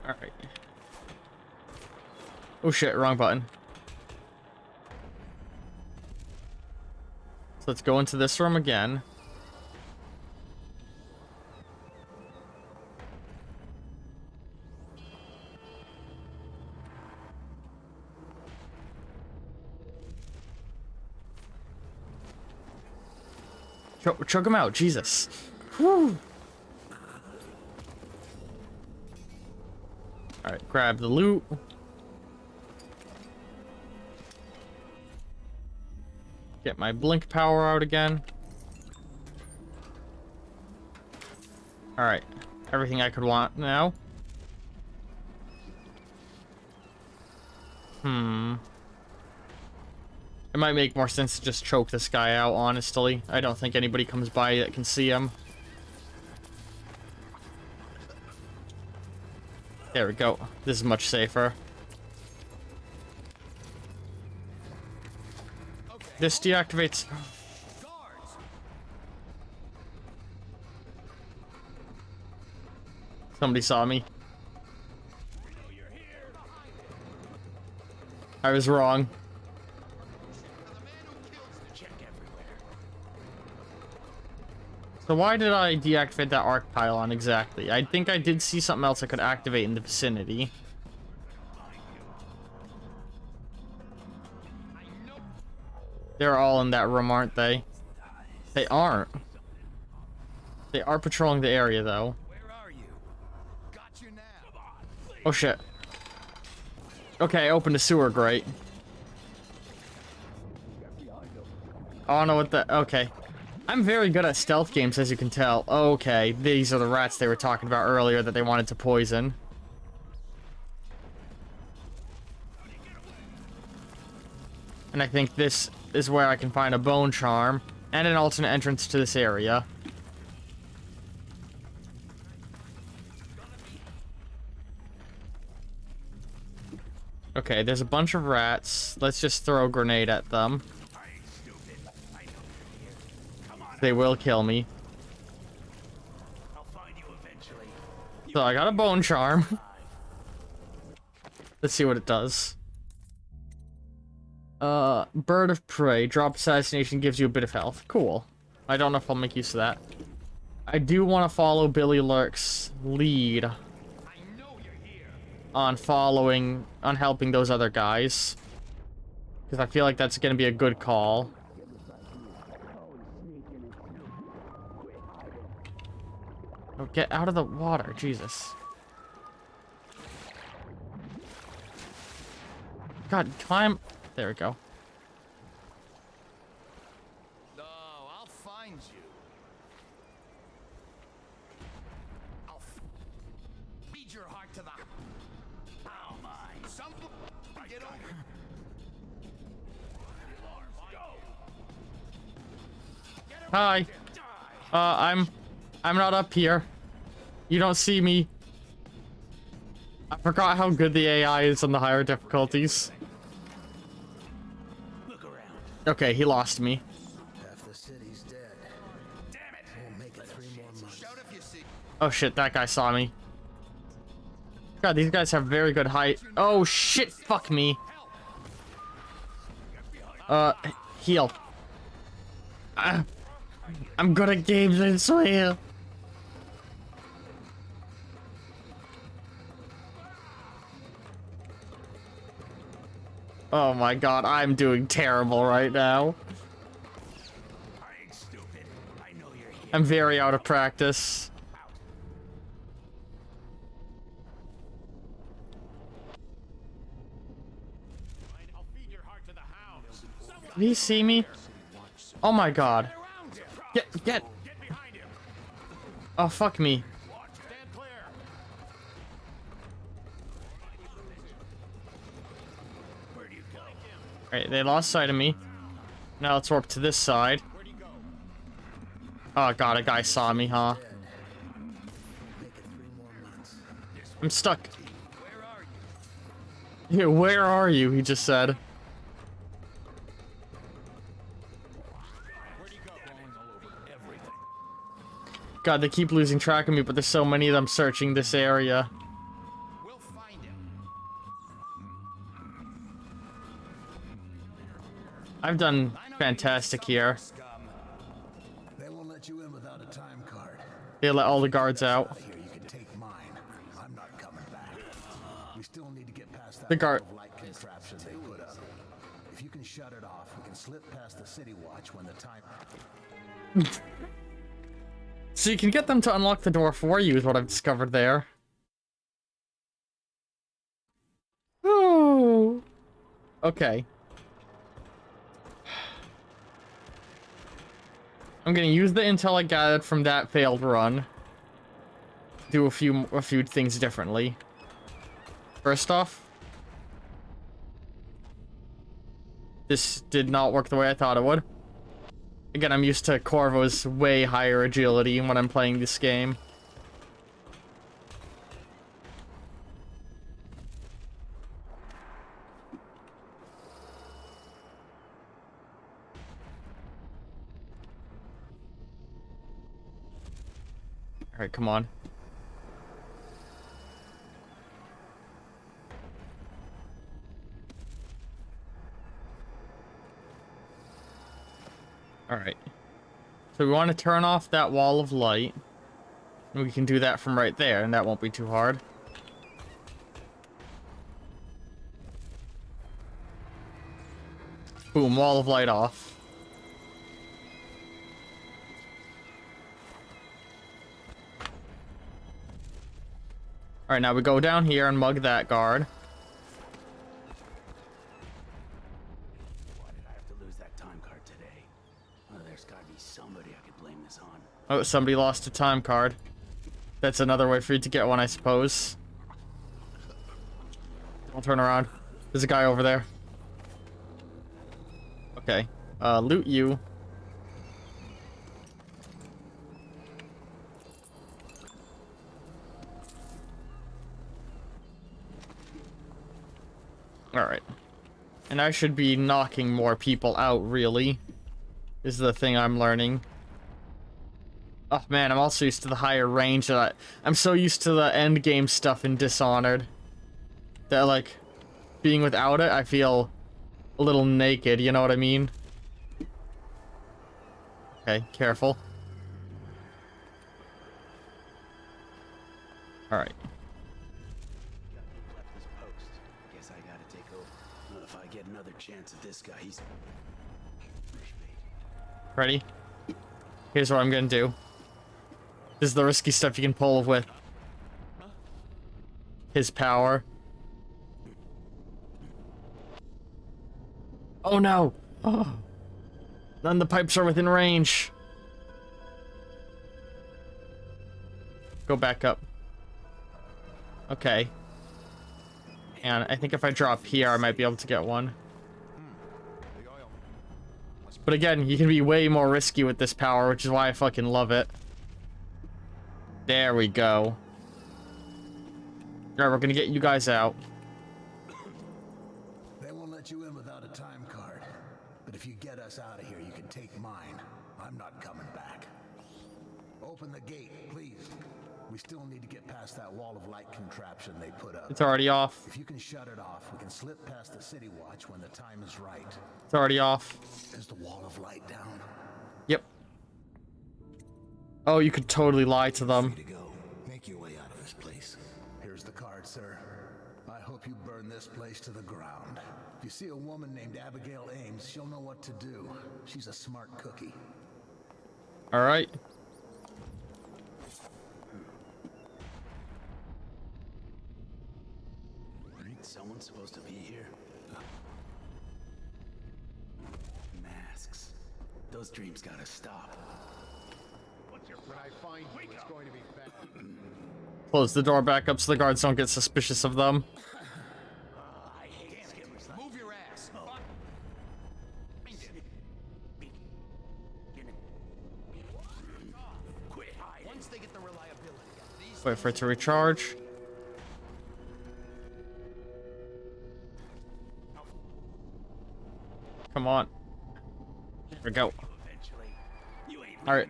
[SPEAKER 1] Alright. Oh shit, wrong button. So let's go into this room again. Choke him out, Jesus. Whew. Alright, grab the loot. Get my blink power out again. Alright, everything I could want now. It might make more sense to just choke this guy out, honestly. I don't think anybody comes by that can see him. There we go. This is much safer. This deactivates... Somebody saw me. I was wrong. So why did I deactivate that arc pylon exactly? I think I did see something else I could activate in the vicinity. They're all in that room, aren't they? They aren't. They are patrolling the area, though. Oh, shit. Okay, I opened a sewer grate. I don't know what the... Okay. I'm very good at stealth games, as you can tell. Okay, these are the rats they were talking about earlier that they wanted to poison. And I think this is where I can find a bone charm and an alternate entrance to this area. Okay, there's a bunch of rats. Let's just throw a grenade at them. They will kill me. So I got a bone charm. Let's see what it does. Bird of Prey. Drop assassination gives you a bit of health. Cool. I don't know if I'll make use of that. I do want to follow Billy Lurk's lead on helping those other guys. Because I feel like that's going to be a good call. Oh, get out of the water, Jesus. God, climb. There we go.
[SPEAKER 8] No, I'll find you. I'll feed your heart to the... Oh my. Some... Get over.
[SPEAKER 1] Hi. I'm not up here. You don't see me. I forgot how good the AI is on the higher difficulties. Okay, he lost me.
[SPEAKER 2] Half the city's dead.
[SPEAKER 8] Damn it.
[SPEAKER 2] Won't make it 3 more months.
[SPEAKER 8] Shout if you see.
[SPEAKER 1] Oh shit, that guy saw me. God, these guys have very good height. Oh shit, fuck me. Heal. I'm good at games, I swear. Oh my god, I'm doing terrible right now.
[SPEAKER 8] I ain't stupid. I know you're here.
[SPEAKER 1] I'm very out of practice.
[SPEAKER 8] I'll feed your heart to the hounds.
[SPEAKER 1] Did he see me? Oh my god. Get.
[SPEAKER 8] Get behind him.
[SPEAKER 1] Oh, fuck me.
[SPEAKER 8] Stand clear. Where do you go?
[SPEAKER 1] Alright, they lost sight of me. Now let's warp to this side.
[SPEAKER 8] Where'd he go?
[SPEAKER 1] Oh god, a guy saw me, huh?
[SPEAKER 2] Make it 3 more months.
[SPEAKER 1] I'm stuck.
[SPEAKER 8] Where are you?
[SPEAKER 1] Yeah, where are you? He just said.
[SPEAKER 8] Where'd he go? Crawling all over everything.
[SPEAKER 1] God, they keep losing track of me, but there's so many of them searching this area.
[SPEAKER 8] We'll find him.
[SPEAKER 1] I've done fantastic here.
[SPEAKER 8] Scum.
[SPEAKER 2] They won't let you in without a time card.
[SPEAKER 1] They let all the guards out.
[SPEAKER 2] Here, you can take mine. I'm not coming back. We still need to get past that
[SPEAKER 1] The guard-
[SPEAKER 2] wall of light contraption they put up. If you can shut it off, we can slip past the city watch when the time.
[SPEAKER 1] So you can get them to unlock the door for you is what I've discovered there. Ooh. Okay. I'm gonna use the intel I gathered from that failed run. Do a few things differently. First off, this did not work the way I thought it would. Again, I'm used to Corvo's way higher agility when I'm playing this game. Alright, come on. Alright. So we want to turn off that wall of light. And we can do that from right there, and that won't be too hard. Boom, wall of light off. Alright, now we go down here and mug that guard.
[SPEAKER 11] Why did I have to lose that time card today? Well, there's gotta be somebody I could blame this on.
[SPEAKER 1] Oh, somebody lost a time card. That's another way for you to get one, I suppose. Don't turn around. There's a guy over there. Okay. Loot you. Alright. And I should be knocking more people out, really. Is the thing I'm learning. Oh man, I'm also used to the higher range that I'm so used to the end game stuff in Dishonored that, like, being without it, I feel a little naked, you know what I mean? Okay, careful. Alright.
[SPEAKER 11] Left this post. Guess I gotta take over. Well, if I get another chance at this guy, he's...
[SPEAKER 1] Ready? Here's what I'm gonna do. This is the risky stuff you can pull with his power. Oh no! Oh. None of the pipes are within range. Go back up. Okay. And I think if I drop here, I might be able to get one. But again, you can be way more risky with this power, which is why I fucking love it. There we go. Alright, we're gonna get you guys out.
[SPEAKER 2] They won't let you in without a time card. But if you get us out of here, you can take mine. I'm not coming back. Open the gate, please. We still need to get past that wall of light contraption they put up.
[SPEAKER 1] It's already off.
[SPEAKER 2] If you can shut it off, we can slip past the city watch when the time is right.
[SPEAKER 1] It's already off.
[SPEAKER 2] Is the wall of light down?
[SPEAKER 1] Yep. Oh, you could totally lie to them.
[SPEAKER 2] Free to go. Make your way out of this place. Here's the card, sir. I hope you burn this place to the ground. If you see a woman named Abigail Ames, she'll know what to do. She's a smart cookie.
[SPEAKER 1] Alright.
[SPEAKER 11] Ain't someone supposed to be here? Masks. Those dreams gotta stop.
[SPEAKER 8] What's your
[SPEAKER 6] When I find you, it's going to be bad.
[SPEAKER 1] Close the door back up so the guards don't get suspicious of them.
[SPEAKER 8] I hate skimmers. Move your ass. Quit hiding. Once they get the reliability, these
[SPEAKER 1] Wait for it to recharge. Come on. There we go. Alright,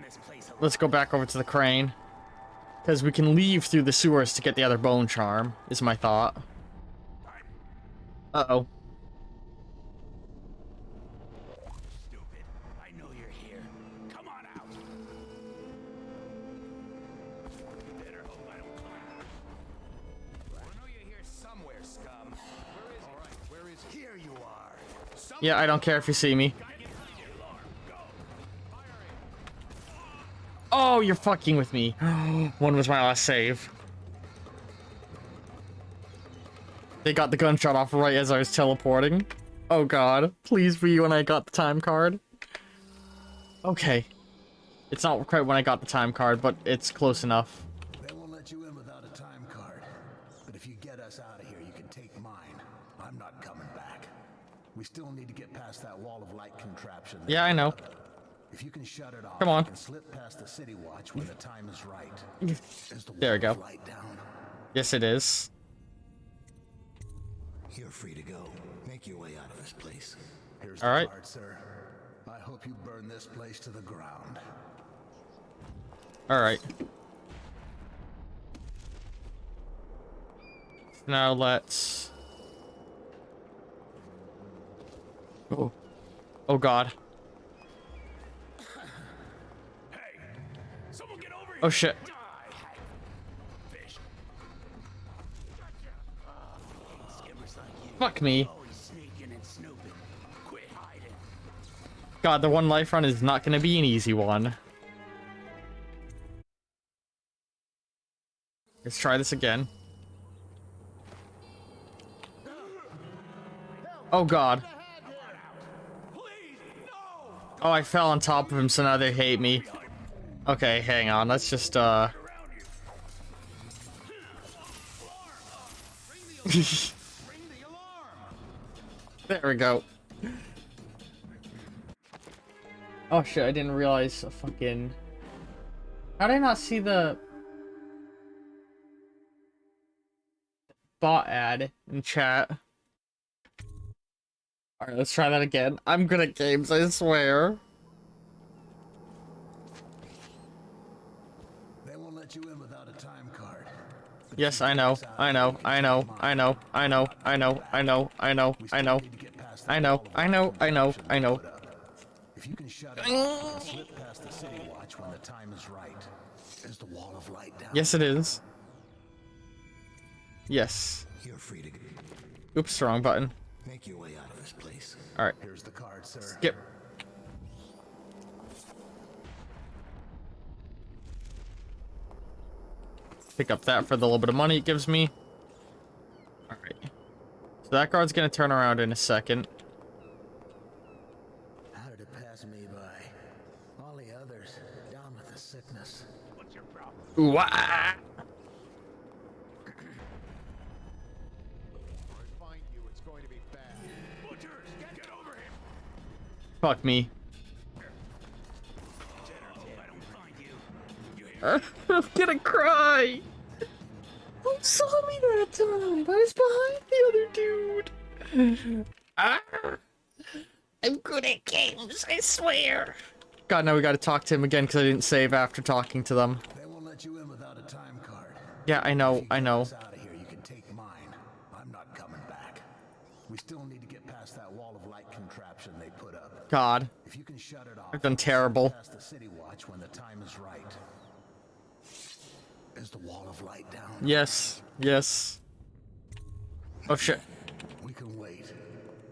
[SPEAKER 1] let's go back over to the crane. Because we can leave through the sewers to get the other bone charm, is my thought. Uh-oh.
[SPEAKER 8] stupid. I know you're here. Come on out. You better hope I don't come out. I know you're here somewhere, scum. Where is he? All right, where is he? Here you are.
[SPEAKER 1] Yeah, I don't care if you see me. Oh, you're fucking with me. One was my last save. They got the gunshot off right as I was teleporting. Oh god. Please be when I got the time card. Okay. It's not quite when I got the time card, but it's close enough.
[SPEAKER 2] They won't let you in without a time card. But if you get us out of here, you can take mine. I'm not coming back. We still need to get past that wall of light contraption.
[SPEAKER 1] Yeah, I know.
[SPEAKER 2] If you can shut it off,
[SPEAKER 1] Come on.
[SPEAKER 2] you can slip past the city watch when the time is right. Is the
[SPEAKER 1] There we
[SPEAKER 2] wall
[SPEAKER 1] go.
[SPEAKER 2] of light down?
[SPEAKER 1] Yes, it is.
[SPEAKER 2] You're free to go. Make your way out of this place. Here's
[SPEAKER 1] All
[SPEAKER 2] the
[SPEAKER 1] right.
[SPEAKER 2] card, sir. I hope you burn this place to the ground.
[SPEAKER 1] Alright. Now let's... Oh. Oh god.
[SPEAKER 8] Someone get over here.
[SPEAKER 1] Oh shit.
[SPEAKER 8] Fish. Skimmers like you.
[SPEAKER 1] Fuck me.
[SPEAKER 8] Always sneaking and snooping. Quit hiding.
[SPEAKER 1] God, the one life run is not gonna be an easy one. Let's try this again. Oh god. Oh, I fell on top of him, so now they hate me. Okay, hang on. Let's just, There we go. Oh shit, I didn't realize a fucking... How did I not see the... bot ad in chat? Alright, let's try that again. I'm good at games, I swear.
[SPEAKER 2] They won't let you in without a time card.
[SPEAKER 1] Yes, I know. I know. I know. I know. I know. I know. I know. I know. I know. I know. I know. I know. I know.
[SPEAKER 2] If you can shut it off, you can slip past the city watch when the time is right. Is the wall of light down?
[SPEAKER 1] Yes, it is. Yes.
[SPEAKER 2] You're free to
[SPEAKER 1] Oops, wrong button.
[SPEAKER 2] make your way out of this place.
[SPEAKER 1] Alright.
[SPEAKER 2] Here's the card, sir.
[SPEAKER 1] Skip. Pick up that for the little bit of money it gives me. Alright. So that guard's gonna turn around in a second.
[SPEAKER 2] How did it pass me by? All the others down with the sickness.
[SPEAKER 8] What's your problem?
[SPEAKER 1] Ooh, ah!
[SPEAKER 6] I find you, it's going to be bad.
[SPEAKER 8] Butchers, get over him.
[SPEAKER 1] Fuck me.
[SPEAKER 8] I don't find you. You hear?
[SPEAKER 1] I'm gonna cry! Who saw me that time? I was behind the other dude. Ah!
[SPEAKER 9] I'm good at games, I swear.
[SPEAKER 1] God, now we gotta talk to him again because I didn't save after talking to them.
[SPEAKER 2] They won't let you in without a time card.
[SPEAKER 1] Yeah, I know, I know.
[SPEAKER 2] Out of here, you can take mine. I'm not coming back. We still need to get past that wall of light contraption they put up.
[SPEAKER 1] God.
[SPEAKER 2] If you can shut it off,
[SPEAKER 1] I've done terrible.
[SPEAKER 2] past the city watch when the time is right. Is the wall of light down?
[SPEAKER 1] Yes, yes. Oh shit.
[SPEAKER 2] We can wait.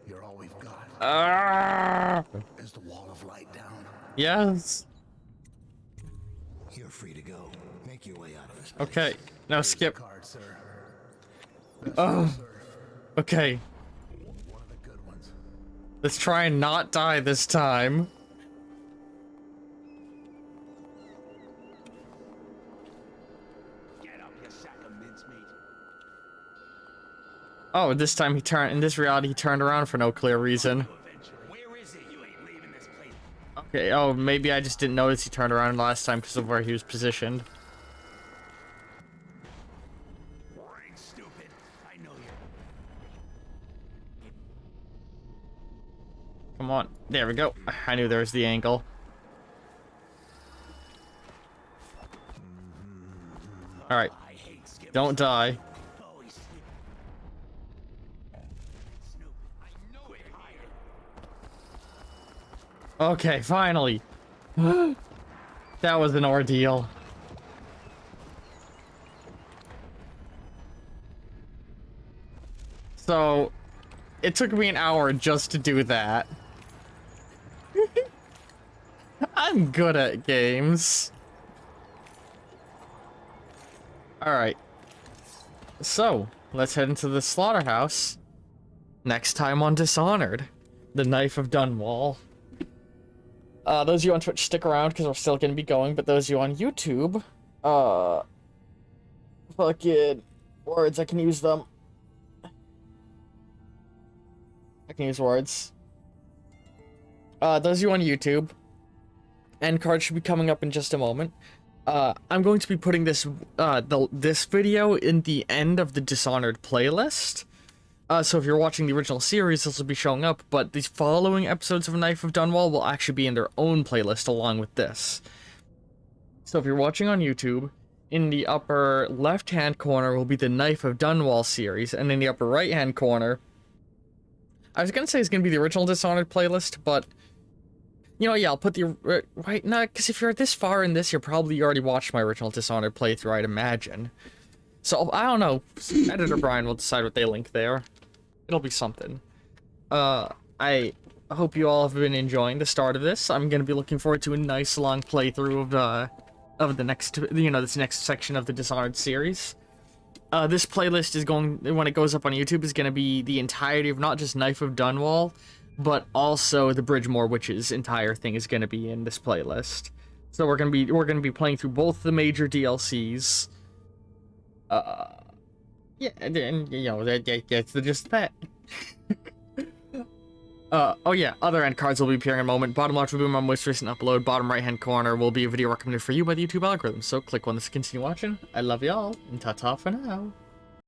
[SPEAKER 2] You're all we've got.
[SPEAKER 1] Ah!
[SPEAKER 2] Is the wall of light down?
[SPEAKER 1] Yes.
[SPEAKER 2] You're free to go. Make your way out of this place.
[SPEAKER 1] Okay, now skip.
[SPEAKER 2] Card, sir.
[SPEAKER 1] Oh. Okay.
[SPEAKER 2] One of the good ones.
[SPEAKER 1] Let's try and not die this time.
[SPEAKER 11] sack of mincemeat.
[SPEAKER 1] Oh, this time he turned, in this reality, he turned around for no clear reason.
[SPEAKER 11] Where is he? You ain't leaving this place.
[SPEAKER 1] Okay, oh, maybe I just didn't notice he turned around last time because of where he was positioned.
[SPEAKER 11] Ain't stupid. I know you.
[SPEAKER 1] Come on. There we go. I knew there was the angle. Alright. Don't die. Okay, finally. That was an ordeal. So, it took me an hour just to do that. I'm good at games. Alright. So, let's head into the slaughterhouse. Next time on Dishonored. The Knife of Dunwall. Those of you on Twitch, stick around because we're still going to be going, but those of you on YouTube, fucking words, I can use them. I can use words. Those of you on YouTube, end card should be coming up in just a moment. I'm going to be putting this, this video in the end of the Dishonored playlist. So if you're watching the original series, this will be showing up, but these following episodes of Knife of Dunwall will actually be in their own playlist along with this. So if you're watching on YouTube, in the upper left-hand corner will be the Knife of Dunwall series, and in the upper right-hand corner, I was gonna say it's gonna be the original Dishonored playlist, but, you know, yeah, I'll put the, right, no, because if you're this far in this, you're probably already watched my original Dishonored playthrough, I'd imagine. So, I don't know, Editor Brian will decide what they link there. It'll be something. I hope you all have been enjoying the start of this. I'm gonna be looking forward to a nice long playthrough of the next, you know, this next section of the Dishonored series. This playlist is going, when it goes up on YouTube, is gonna be the entirety of not just Knife of Dunwall, but also the Bridgemore Witches entire thing is gonna be in this playlist. So we're gonna be playing through both the major DLCs. Yeah, and you know, that's just that. Oh yeah, other end cards will be appearing in a moment. Bottom left will be my most recent upload. Bottom right hand corner will be a video recommended for you by the YouTube algorithm. So click on this to continue watching. I love y'all, and ta-ta for now.